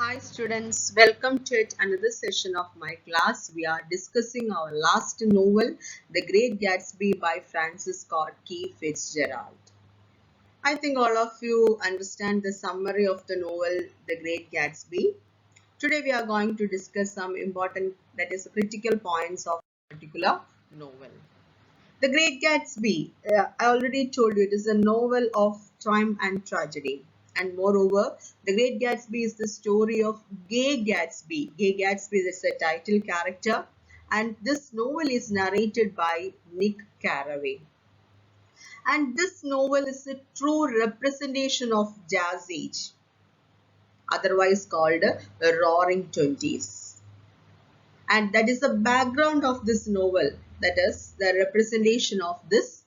Hi students, welcome to yet another session of my class. We are discussing our last novel, The Great Gatsby by Francis Scott Key Fitzgerald. I think all of you understand the summary of the novel, The Great Gatsby. Today we are going to discuss some important, that is critical points of a particular novel. The Great Gatsby, I already told you, it is a novel of triumph and tragedy. And moreover, The Great Gatsby is the story of Gay Gatsby. Gay Gatsby is a title character, and this novel is narrated by Nick Carraway. And this novel is a true representation of Jazz Age, otherwise called the Roaring Twenties. And that is the background of this novel, that is the representation of this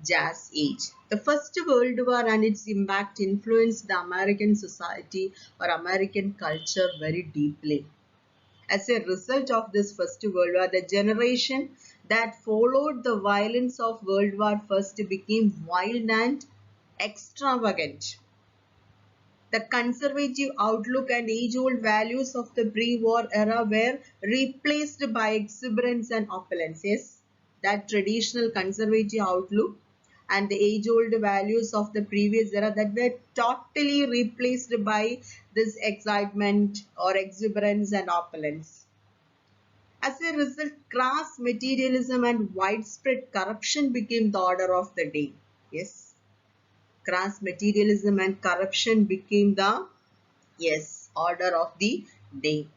Jazz Age. The First World War and its impact influenced the American society or American culture very deeply. As a result of this First World War, the generation that followed the violence of World War First became wild and extravagant. The conservative outlook and age-old values of the pre-war era were replaced by exuberance and opulence. Yes, that traditional conservative outlook and the age-old values of the previous era that were totally replaced by this excitement or exuberance and opulence. As a result, crass materialism and widespread corruption became the order of the day. Yes, crass materialism and corruption became the order of the day.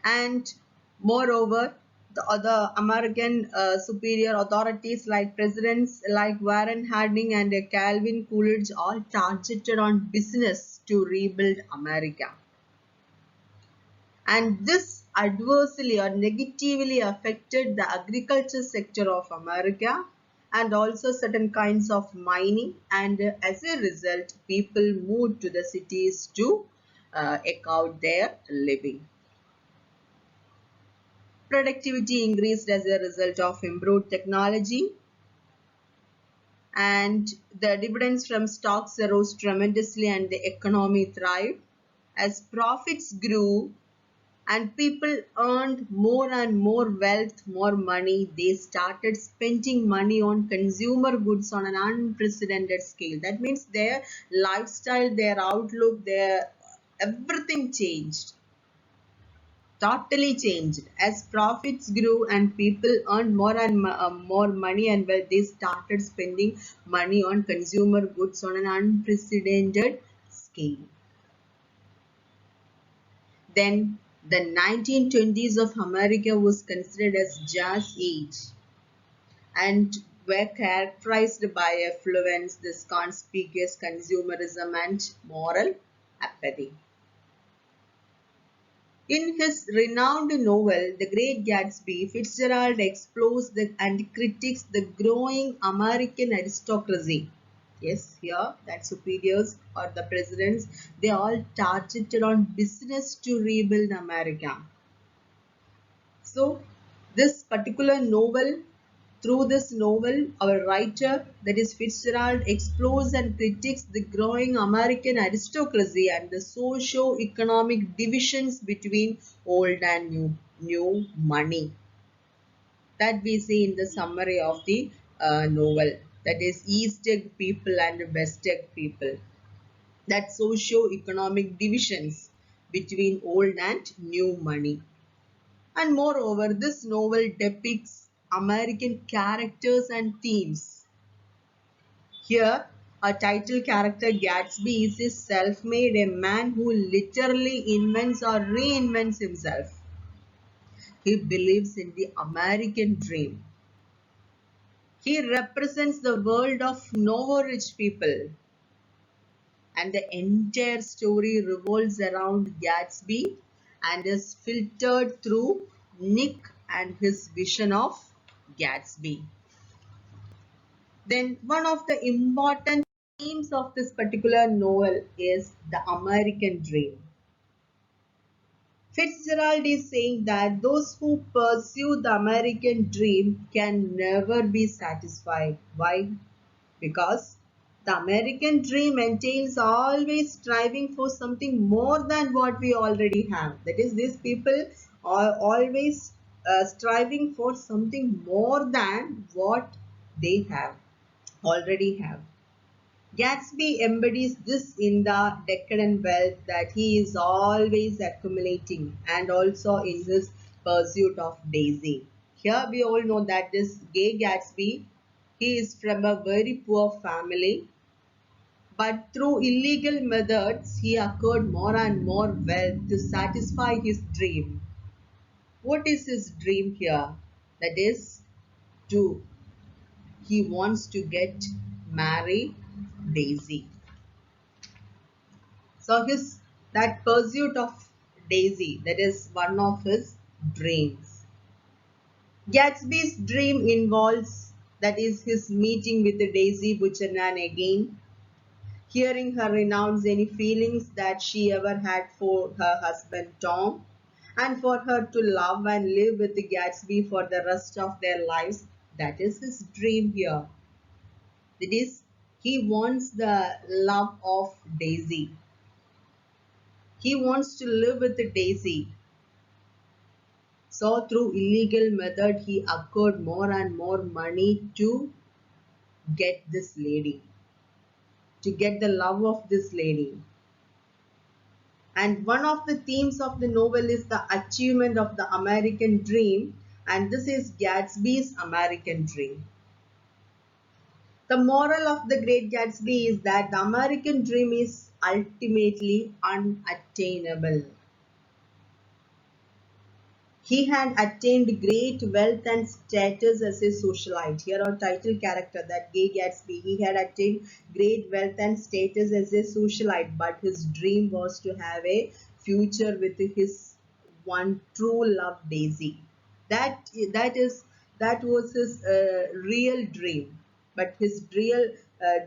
And moreover, the other American superior authorities like presidents like Warren Harding and Calvin Coolidge all targeted on business to rebuild America. And this adversely or negatively affected the agriculture sector of America and also certain kinds of mining, and as a result people moved to the cities to eke out their living. Productivity increased as a result of improved technology, and the dividends from stocks rose tremendously and the economy thrived. As profits grew and people earned more and more wealth, more money, they started spending money on consumer goods on an unprecedented scale. That means their lifestyle, their outlook, their everything changed. Totally changed. As profits grew and people earned more and more money and well, they started spending money on consumer goods on an unprecedented scale. Then the 1920s of America was considered as Jazz Age and were characterized by affluence, this conspicuous consumerism and moral apathy. In his renowned novel, The Great Gatsby, Fitzgerald explores and critiques the growing American aristocracy. Yes, here that superiors or the presidents, they all targeted on business to rebuild America. So, this particular novel, through this novel, our writer, that is Fitzgerald, explores and critiques the growing American aristocracy and the socio-economic divisions between old and new money. That we see in the summary of the novel. That is East Egg people and West Egg people. That socio-economic divisions between old and new money. And moreover, this novel depicts American characters and themes. Here, a title character Gatsby is a self-made, a man who literally invents or reinvents himself. He believes in the American dream. He represents the world of novo-rich people. And the entire story revolves around Gatsby and is filtered through Nick and his vision of Gatsby. Then one of the important themes of this particular novel is the American dream. Fitzgerald is saying that those who pursue the American dream can never be satisfied. Why? Because The American dream entails always striving for something more than what we already have. That is, these people are always striving for something more than what they have already have. Gatsby embodies this in the decadent wealth that he is always accumulating and also in his pursuit of Daisy. Here we all know that this gay Gatsby, he is from a very poor family, but through illegal methods he acquired more and more wealth to satisfy his dream. What is his dream here? That is to he wants to get marry Daisy. So his that pursuit of Daisy, that is one of his dreams. Gatsby's dream involves that is his meeting with the Daisy Buchanan again, hearing her renounce any feelings that she ever had for her husband Tom, and for her to love and live with Gatsby for the rest of their lives. That is his dream here. That is, he wants the love of Daisy. He wants to live with Daisy. So through illegal method, he acquired more and more money to get this lady, to get the love of this lady. And one of the themes of the novel is the achievement of the American dream, and this is Gatsby's American dream. The moral of the Great Gatsby is that the American dream is ultimately unattainable. He had attained great wealth and status as a socialite. Here, our title character, that gay Gatsby, he had attained great wealth and status as a socialite, but his dream was to have a future with his one true love, Daisy. That that is that was his real dream. But his real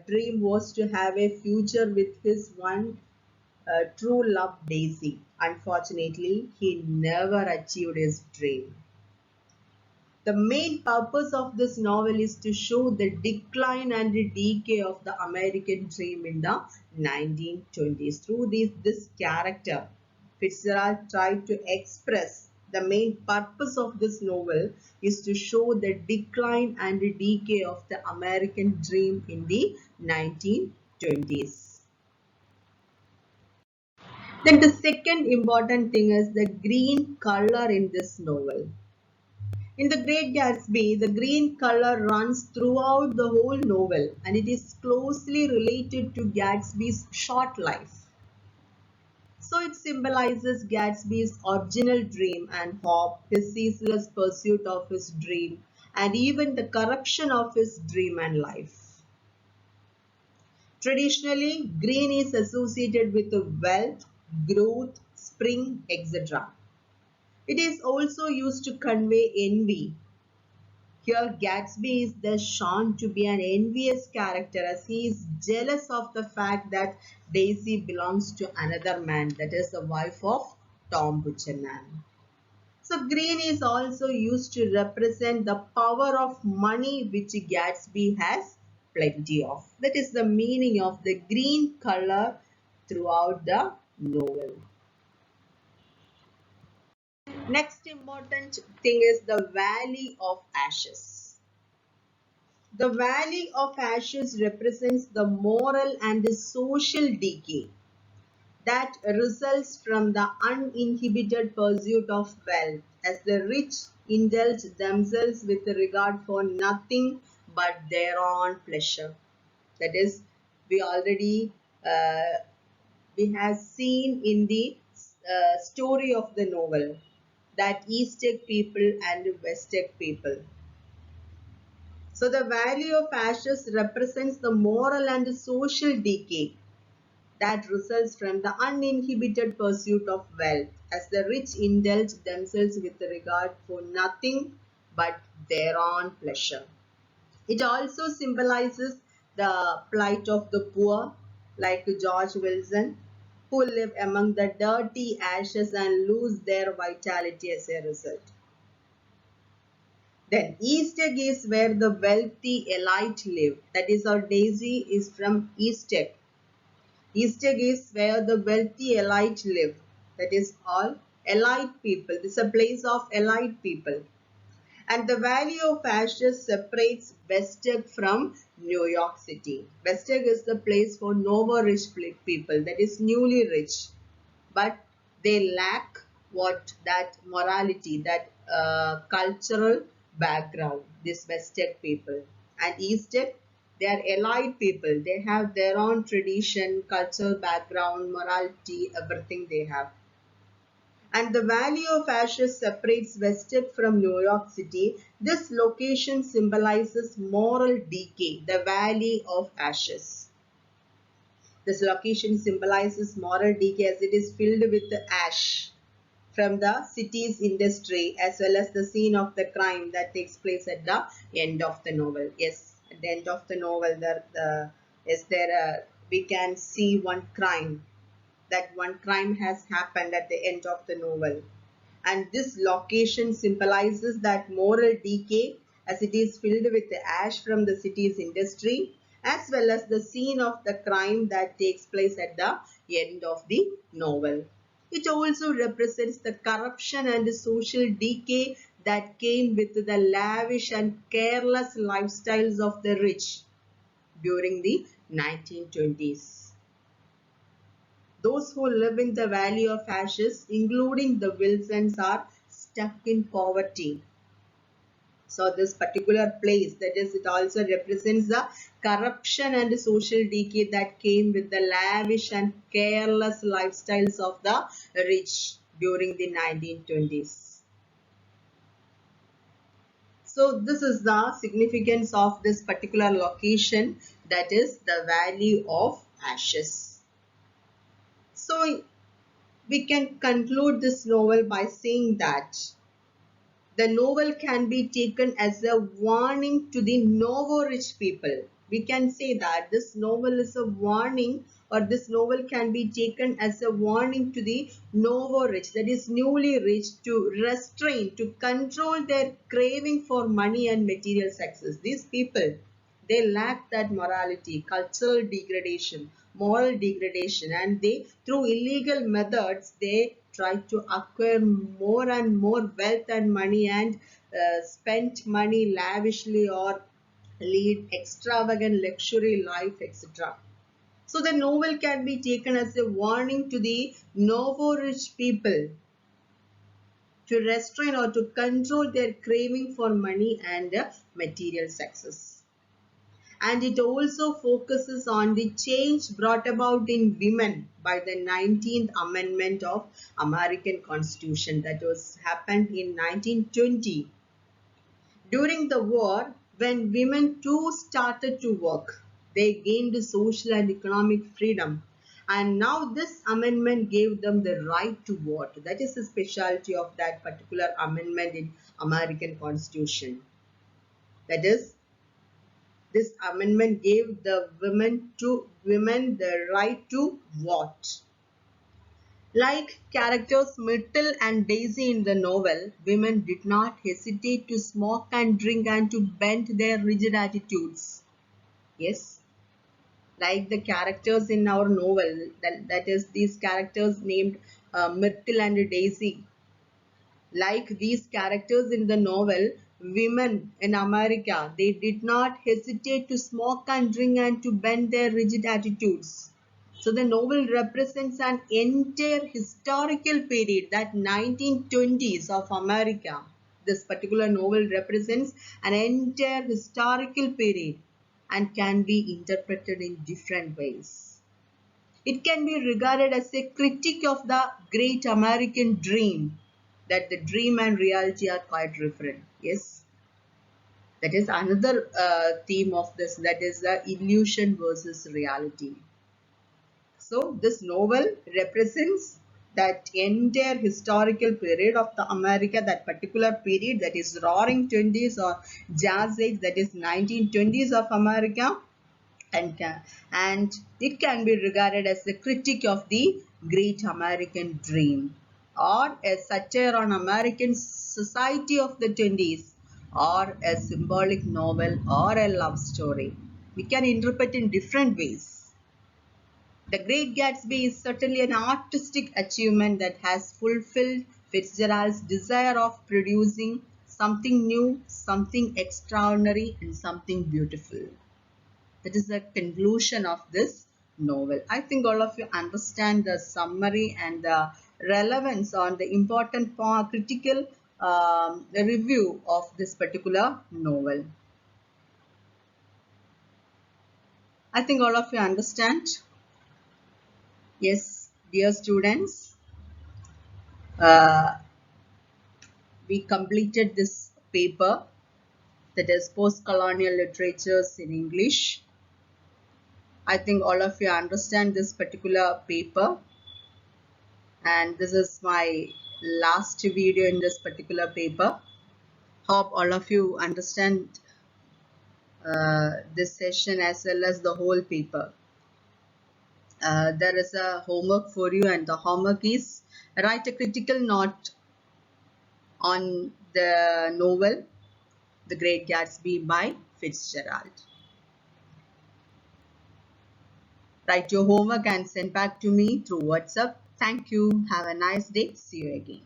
dream was to have a future with his one true love, Daisy. Unfortunately, he never achieved his dream. The main purpose of this novel is to show the decline and the decay of the American dream in the 1920s. Through this character, Fitzgerald tried to express the main purpose of this novel is to show the decline and the decay of the American dream in the 1920s. Then the second important thing is the green color in this novel. In The Great Gatsby, the green color runs throughout the whole novel and it is closely related to Gatsby's short life. So it symbolizes Gatsby's original dream and hope, his ceaseless pursuit of his dream, and even the corruption of his dream and life. Traditionally, green is associated with wealth, growth, spring, etc. It is also used to convey envy. Here, Gatsby is thus shown to be an envious character as he is jealous of the fact that Daisy belongs to another man, that is the wife of Tom Buchanan. So, green is also used to represent the power of money which Gatsby has plenty of. That is the meaning of the green color throughout the novel. Next important thing is the Valley of Ashes. The Valley of Ashes represents the moral and the social decay that results from the uninhibited pursuit of wealth, as the rich indulge themselves with regard for nothing but their own pleasure. That is, we already we have seen in the story of the novel that East people and West people. So the Valley of Ashes represents the moral and the social decay that results from the uninhibited pursuit of wealth, as the rich indulge themselves with regard for nothing but their own pleasure. It also symbolizes the plight of the poor, like George Wilson, who live among the dirty ashes and lose their vitality as a result. Then East Egg is where the wealthy elite live. That is, our Daisy is from East Egg. East Egg is where the wealthy elite live. That is all elite people. This is a place of elite people. And the Valley of Ashes separates West Egg from New York City. West Egg is the place for Nova rich people, that is newly rich, but they lack what that morality, that cultural background. This West Egg people and East Egg, they are elite people. They have their own tradition, cultural background, morality, everything they have. And the Valley of Ashes separates Wested from New York City. This location symbolizes moral decay, the Valley of Ashes. This location symbolizes moral decay as it is filled with ash from the city's industry as well as the scene of the crime that takes place at the end of the novel. Yes, at the end of the novel, we can see one crime, that one crime has happened at the end of the novel. And this location symbolizes that moral decay as it is filled with the ash from the city's industry as well as the scene of the crime that takes place at the end of the novel. It also represents the corruption and social decay that came with the lavish and careless lifestyles of the rich during the 1920s. Those who live in the Valley of Ashes, including the Wilsons, are stuck in poverty. So this particular place, that is, it also represents the corruption and social decay that came with the lavish and careless lifestyles of the rich during the 1920s. So this is the significance of this particular location, that is the Valley of Ashes. So we can conclude this novel by saying that the novel can be taken as a warning to the novo-rich people. We can say that this novel is a warning, or this novel can be taken as a warning to the novo-rich, that is newly rich, to restrain, to control their craving for money and material success. These people, they lack that morality, cultural degradation, moral degradation, and they, through illegal methods, they try to acquire more and more wealth and money and spend money lavishly or lead extravagant luxury life, etc. So the novel can be taken as a warning to the novo rich people to restrain or to control their craving for money and material success. And it also focuses on the change brought about in women by the 19th Amendment of American Constitution that was happened in 1920. During the war, when women too started to work, they gained social and economic freedom. And now this amendment gave them the right to vote. That is the specialty of that particular amendment in American Constitution. That is, this amendment gave the women the right to vote. Like characters Myrtle and Daisy in the novel, women did not hesitate to smoke and drink and to bend their rigid attitudes. Yes, like the characters in our novel, that is these characters named Myrtle and Daisy. Like these characters in the novel, women in America, they did not hesitate to smoke and drink and to bend their rigid attitudes. So the novel represents an entire historical period, that 1920s of America. This particular novel represents an entire historical period and can be interpreted in different ways. It can be regarded as a critique of the great American dream, that the dream and reality are quite different. Yes, that is another theme of this, that is the illusion versus reality. So this novel represents that entire historical period of the America, that particular period, that is roaring 20s or jazz age, that is 1920s of America, and it can be regarded as a critique of the great American dream or a satire on American society of the 20s, or a symbolic novel or a love story. We can interpret in different ways. The Great Gatsby is certainly an artistic achievement that has fulfilled Fitzgerald's desire of producing something new, something extraordinary, and something beautiful. That is the conclusion of this novel. I think all of you understand the summary and the relevance on the important critical review of this particular novel. I think all of you understand. Yes, dear students, uh, we completed this paper, that is post-colonial literatures in English. I think all of you understand this particular paper, and this is my last video in this particular paper. Hope all of you understand this session as well as the whole paper. There is a homework for you, and the homework is write a critical note on the novel The Great Gatsby by Fitzgerald. Write your homework and send back to me through WhatsApp. Thank you. Have a nice day. See you again.